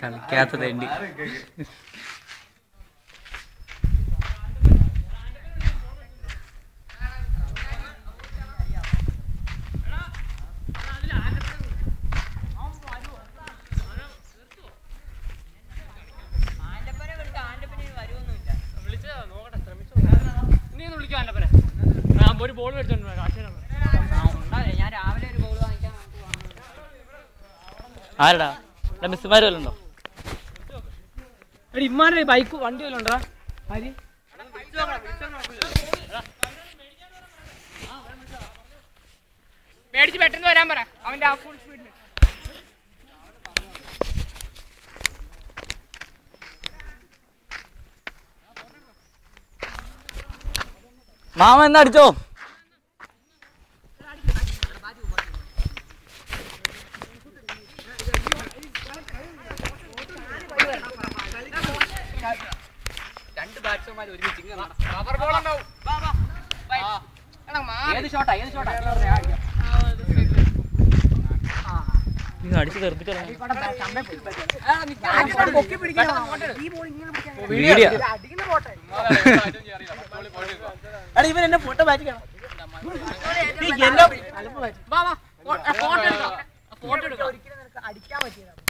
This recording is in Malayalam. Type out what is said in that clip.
കളിക്കാത്തതേണ്ടി ഒരു ബോൾ മേടിച്ചോണ്ട് ഞാൻ രാവിലെ ഒരു ബോൾ വാങ്ങിക്കാൻ ആരടാ മിസ്സുമാര് വല്ലതും ഉണ്ടോ? ഇമ്മാരുടെ ബൈക്ക് വണ്ടി വല്ലതും ഉണ്ടോ? ആര് മേടിച്ച് പെട്ടെന്ന് വരാൻ പറ അവന്റെ ആ ഫുൾ സ്പീഡിൽ. മാമ എന്നാ അടിച്ചോ? രണ്ട് ബാറ്റ്സ്മാർ ഒരുമിച്ച് റബ്ബർ ബോൾ ഉണ്ടാവും. ഏത് ഷോട്ടാ അടിച്ച് തെറിപ്പിച്ചോ. ഇവൻ എന്നെ ഫോട്ടോ മാറ്റിക്കണം. ഫോട്ടോ എടുക്കാം. അടിക്കാൻ പറ്റിയതാണ്.